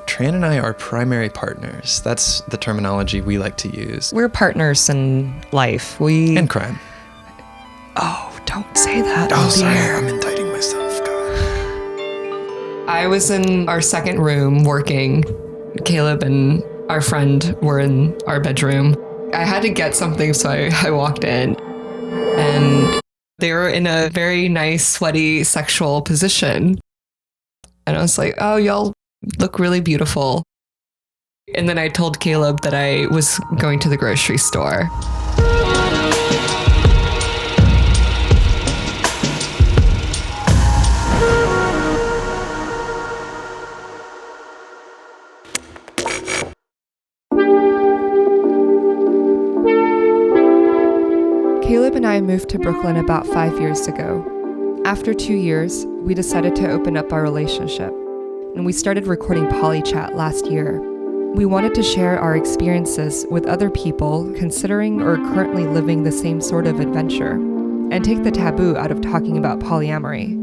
Tran and I are primary partners. That's the terminology we like to use. We're partners in life. And crime. Oh, don't say that. Oh, sorry. I'm indicting myself. God. I was in our second room working. Caleb and our friend were in our bedroom. I had to get something, so I walked in. And they were in a very nice, sweaty, sexual position. And I was like, oh, y'all look really beautiful. And then I told Caleb that I was going to the grocery store. Caleb and I moved to Brooklyn about 5 years ago. After 2 years, we decided to open up our relationship, and we started recording PolyChat last year. We wanted to share our experiences with other people considering or currently living the same sort of adventure, and take the taboo out of talking about polyamory.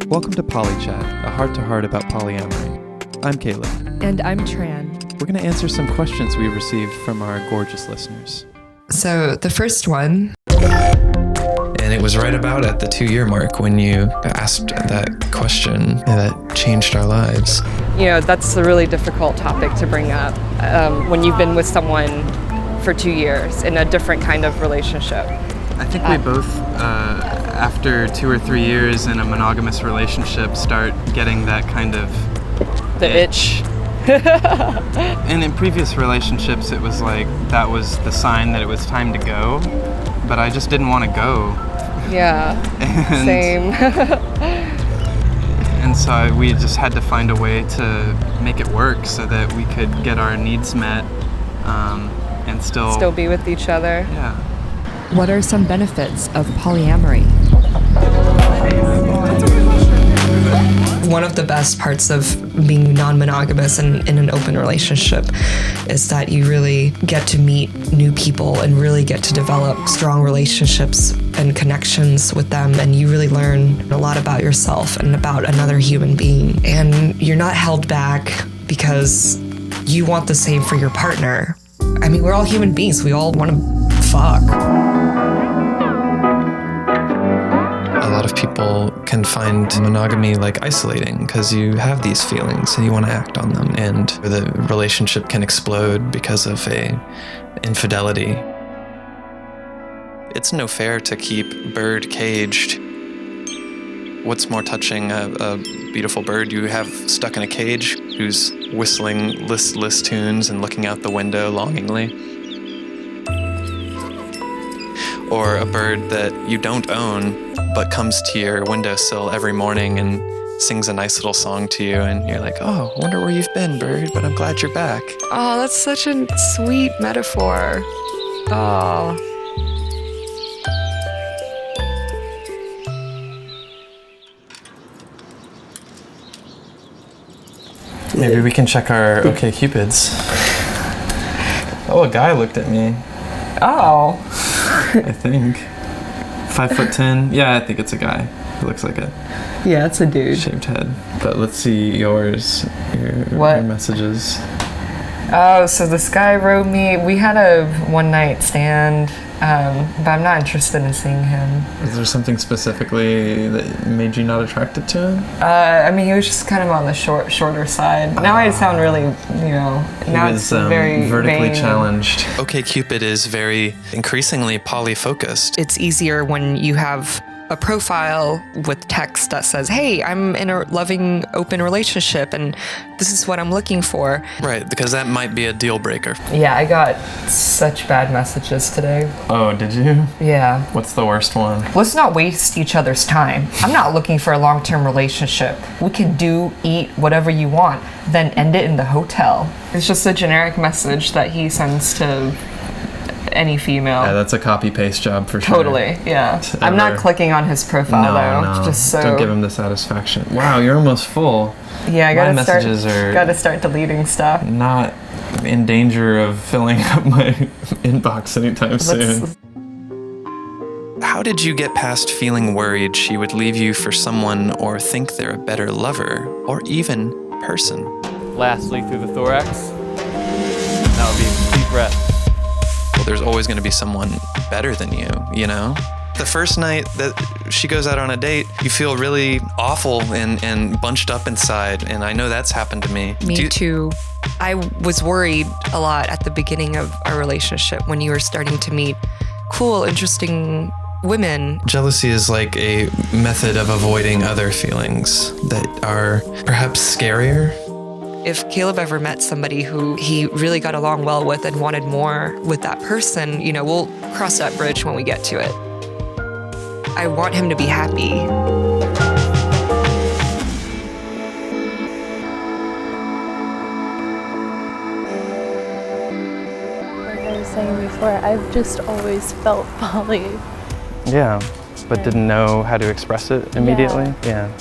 Welcome to PolyChat, a heart-to-heart about polyamory. I'm Caleb. And I'm Tran. We're going to answer some questions we received from our gorgeous listeners. So the first one. And it was right about at the 2-year mark when you asked that question that changed our lives. You know, that's a really difficult topic to bring up when you've been with someone for 2 years in a different kind of relationship. I think we both, after 2 or 3 years in a monogamous relationship, start getting that kind of The itch. And in previous relationships, it was like that was the sign that it was time to go, but I just didn't want to go. Yeah, and, same. And so we just had to find a way to make it work so that we could get our needs met and still be with each other. Yeah. What are some benefits of polyamory? One of the best parts of being non-monogamous and in an open relationship is that you really get to meet new people and really get to develop strong relationships and connections with them, and you really learn a lot about yourself and about another human being. And you're not held back because you want the same for your partner. I mean, we're all human beings. We all want to fuck. A lot of people can find monogamy like isolating because you have these feelings and you want to act on them, and the relationship can explode because of a infidelity. It's no fair to keep bird caged. What's more touching, a beautiful bird you have stuck in a cage who's whistling listless tunes and looking out the window longingly? Or a bird that you don't own but comes to your windowsill every morning and sings a nice little song to you, and you're like, oh, I wonder where you've been, bird, but I'm glad you're back. Oh, that's such a sweet metaphor. Oh. Maybe we can check our OkCupids. Oh, a guy looked at me. Oh. I think. 5'10". Yeah, I think it's a guy. He looks like a Yeah, it's a dude. shaved head. But let's see yours. Your messages. Oh, so this guy wrote me. We had a one-night stand, but I'm not interested in seeing him. Is there something specifically that made you not attracted to him? I mean, he was just kind of on the shorter side. Now I sound really, now He was it's very vertically vain. challenged. OkCupid is very increasingly poly-focused. It's easier when you have a profile with text that says, hey, I'm in a loving, open relationship, and this is what I'm looking for. Right, because that might be a deal breaker. Yeah, I got such bad messages today. Oh, did you? Yeah. What's the worst one? Let's not waste each other's time. I'm not looking for a long-term relationship. We can eat whatever you want, then end it in the hotel. It's just a generic message that he sends to any female. Yeah, that's a copy-paste job for sure. Totally, yeah. I'm not clicking on his profile though. No, just so. don't give him the satisfaction. Wow, you're almost full. Yeah, I My messages are gotta start deleting stuff. not in danger of filling up my inbox anytime soon. How did you get past feeling worried she would leave you for someone or think they're a better lover or even person? Lastly, through the thorax. That would be a deep breath. Well, there's always going to be someone better than you, you know? The first night that she goes out on a date, you feel really awful and bunched up inside, and I know that's happened to me. Me too. I was worried a lot at the beginning of our relationship when you were starting to meet cool, interesting women. Jealousy is like a method of avoiding other feelings that are perhaps scarier. If Caleb ever met somebody who he really got along well with and wanted more with that person, you know, we'll cross that bridge when we get to it. I want him to be happy. Like I was saying before, I've just always felt poly. Yeah, but didn't know how to express it immediately. Yeah.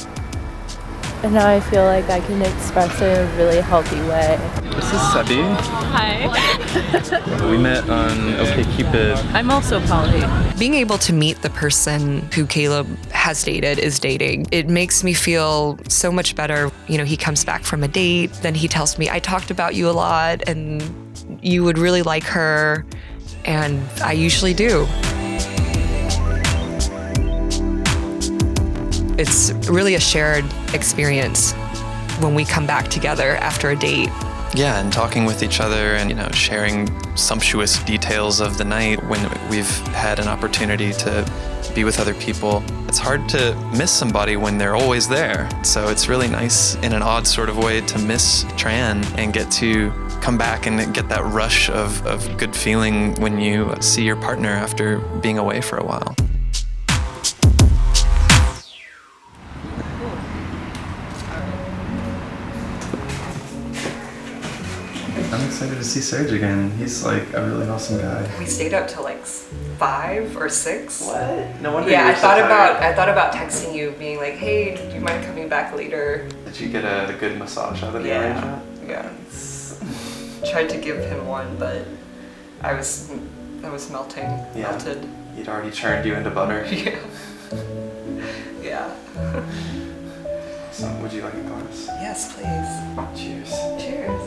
And now I feel like I can express it in a really healthy way. This is Sebi. Hi. We met on OkCupid. I'm also poly. Being able to meet the person who Caleb has dated, is dating, it makes me feel so much better. You know, he comes back from a date, then he tells me, I talked about you a lot and you would really like her, and I usually do. It's really a shared experience when we come back together after a date. Yeah, and talking with each other and, you know, sharing sumptuous details of the night when we've had an opportunity to be with other people. It's hard to miss somebody when they're always there. So it's really nice in an odd sort of way to miss Tran and get to come back and get that rush of good feeling when you see your partner after being away for a while. I'm excited to see Serge again. He's like a really awesome guy. We stayed up till like 5 or 6. What? No wonder. Yeah, you were so tired. I thought about texting you, being like, "Hey, do you mind coming back later?" Did you get a good massage out of the arrangement? Yeah. Tried to give him one, but I was melting. Yeah. Melted. He'd already churned you into butter. Yeah. Yeah. So, would you like a glass? Yes, please. Cheers. Cheers.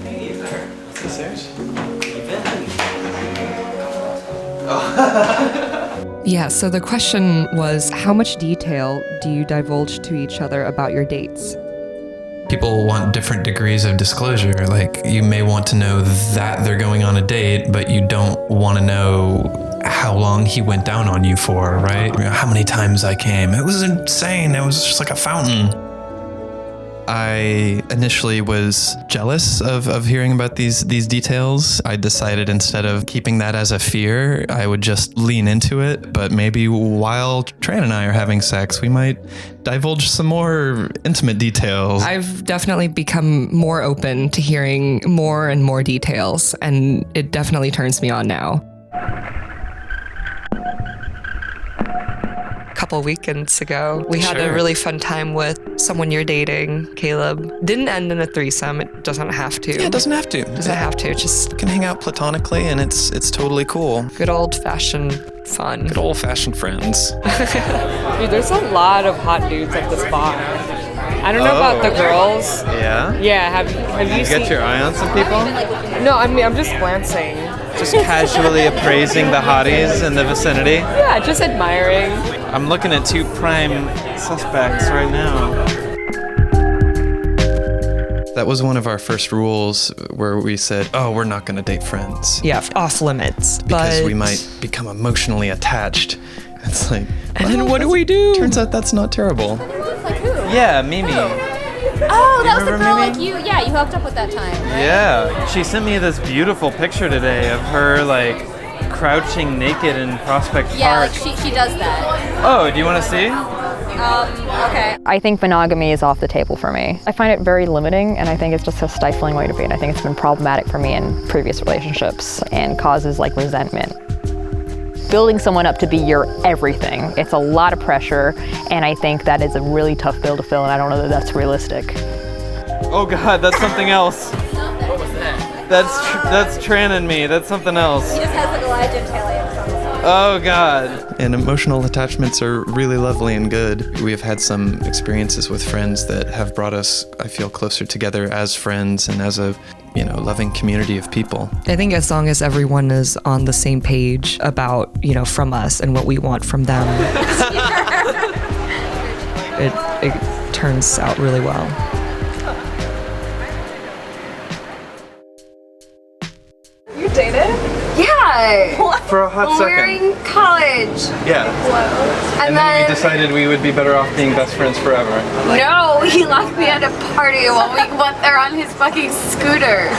Hey there. What's this, Serge? Yeah, so the question was, how much detail do you divulge to each other about your dates? People want different degrees of disclosure. Like, you may want to know that they're going on a date, but you don't want to know how long he went down on you for, right? How many times I came. It was insane. It was just like a fountain. I initially was jealous of hearing about these details. I decided instead of keeping that as a fear, I would just lean into it. But maybe while Tran and I are having sex, we might divulge some more intimate details. I've definitely become more open to hearing more and more details, and it definitely turns me on now. Couple weekends ago, we had a really fun time with someone you're dating, Caleb. Didn't end in a threesome. It doesn't have to. Yeah, it doesn't have to. Doesn't have to. Just can hang out platonically, and it's totally cool. good old-fashioned fun. Good old-fashioned friends. Dude, there's a lot of hot dudes at this bar. I don't know about the girls. Yeah? Yeah, have you You seen? got your eye on some people? No, I mean I'm just glancing. Just casually appraising the hotties in the vicinity? Yeah, just admiring. I'm looking at 2 prime suspects right now. That was one of our first rules where we said, oh, we're not going to date friends. Yeah, off limits. Because but we might become emotionally attached. It's like, And then what do we do? Turns out that's not terrible. Like who? Yeah, Mimi. Oh, that was the remember girl Mimi? like you. Yeah, you hooked up with that time, right? Yeah, she sent me this beautiful picture today of her like crouching naked in Prospect Yeah, Park. like she does that. Oh, do you want to see? Okay. I think monogamy is off the table for me. I find it very limiting, and I think it's just a stifling way to be, and I think it's been problematic for me in previous relationships and causes like resentment. Building someone up to be your everything, it's a lot of pressure, and I think that is a really tough bill to fill, and I don't know that that's realistic. Oh God, that's something else. That's Tran and me. That's something else. He just has like a lot of genitalia. Oh God. And emotional attachments are really lovely and good. We have had some experiences with friends that have brought us, I feel, closer together as friends and as a, loving community of people. I think as long as everyone is on the same page about, from us and what we want from them, it turns out really well. You dated? Yeah. For a hot when second. we were in college. Yeah. Whoa. And then we decided we would be better off being best friends forever. No, he left me at a party while we went there on his fucking scooter.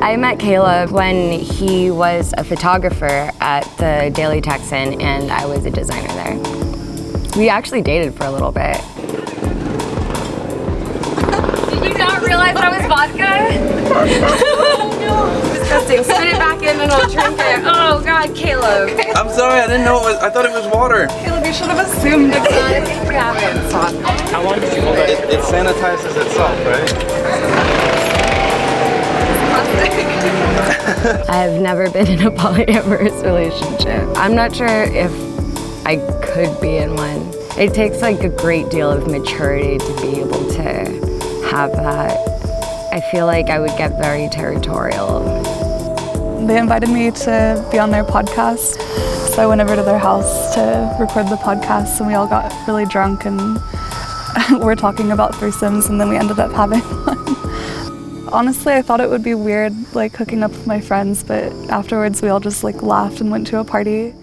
I met Caleb when he was a photographer at the Daily Texan and I was a designer there. We actually dated for a little bit. Did you not realize that I was vodka? No. Disgusting. Spit it back in and I'll drink it. Oh God, Caleb. I'm sorry, I didn't know it was, I thought it was water. Caleb, you should have assumed it's not. It happens. How long did you hold that? It sanitizes itself, right? I have never been in a polyamorous relationship. I'm not sure if I could be in one. It takes like a great deal of maturity to be able to have that. I feel like I would get very territorial. They invited me to be on their podcast, so I went over to their house to record the podcast, and we all got really drunk and we're talking about threesomes, and then we ended up having one. Honestly, I thought it would be weird, like hooking up with my friends, but afterwards we all just like laughed and went to a party.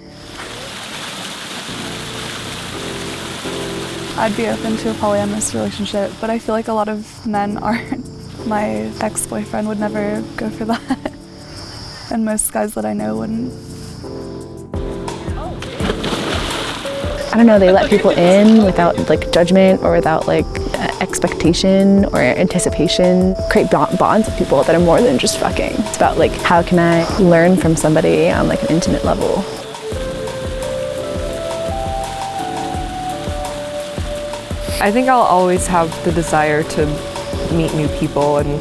I'd be open to a polyamorous relationship, but I feel like a lot of men aren't. My ex-boyfriend would never go for that, and most guys that I know wouldn't. I don't know, they let people in without like judgment or without like expectation or anticipation. Create bonds with people that are more than just fucking. It's about like, how can I learn from somebody on like an intimate level? I think I'll always have the desire to meet new people and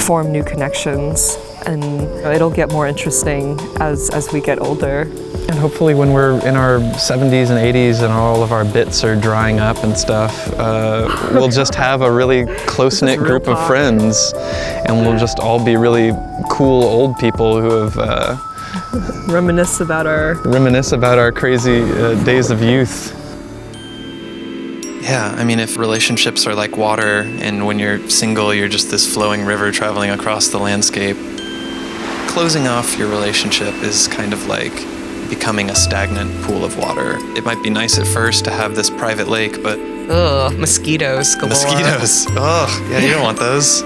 form new connections, and it'll get more interesting as we get older. And hopefully when we're in our 70s and 80s and all of our bits are drying up and stuff, we'll just have a really close-knit group of friends, and we'll just all be really cool old people who have reminisce about our crazy days of youth. Yeah, I mean, if relationships are like water, and when you're single, you're just this flowing river traveling across the landscape, closing off your relationship is kind of like becoming a stagnant pool of water. It might be nice at first to have this private lake, but... Ugh, mosquitoes galore. Mosquitoes. Ugh, yeah, you don't want those.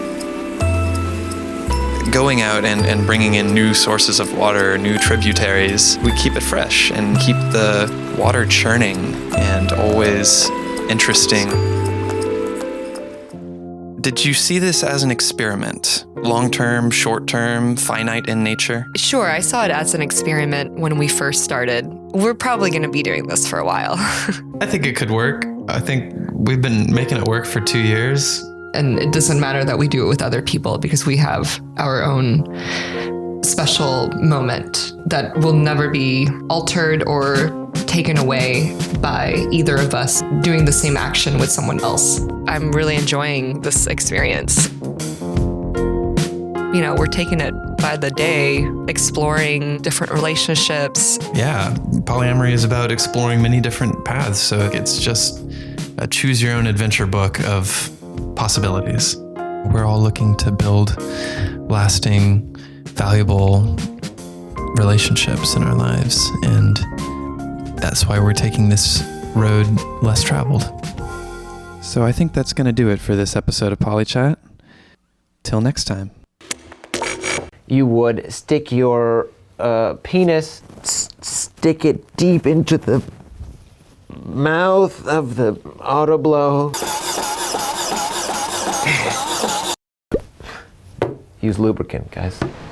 Going out and bringing in new sources of water, new tributaries, we keep it fresh and keep the water churning and always interesting. Did you see this as an experiment? Long-term, short-term, finite in nature? Sure, I saw it as an experiment when we first started. We're probably going to be doing this for a while. I think it could work. I think we've been making it work for 2 years. And it doesn't matter that we do it with other people because we have our own special moment that will never be altered or taken away by either of us doing the same action with someone else. I'm really enjoying this experience. You know, we're taking it by the day, exploring different relationships. Yeah, polyamory is about exploring many different paths, so it's just a choose your own adventure book of possibilities. We're all looking to build lasting, valuable relationships in our lives, and that's why we're taking this road less traveled. So I think that's going to do it for this episode of PolyChat. Till next time. You would stick your penis, stick it deep into the mouth of the autoblow. Use lubricant, guys.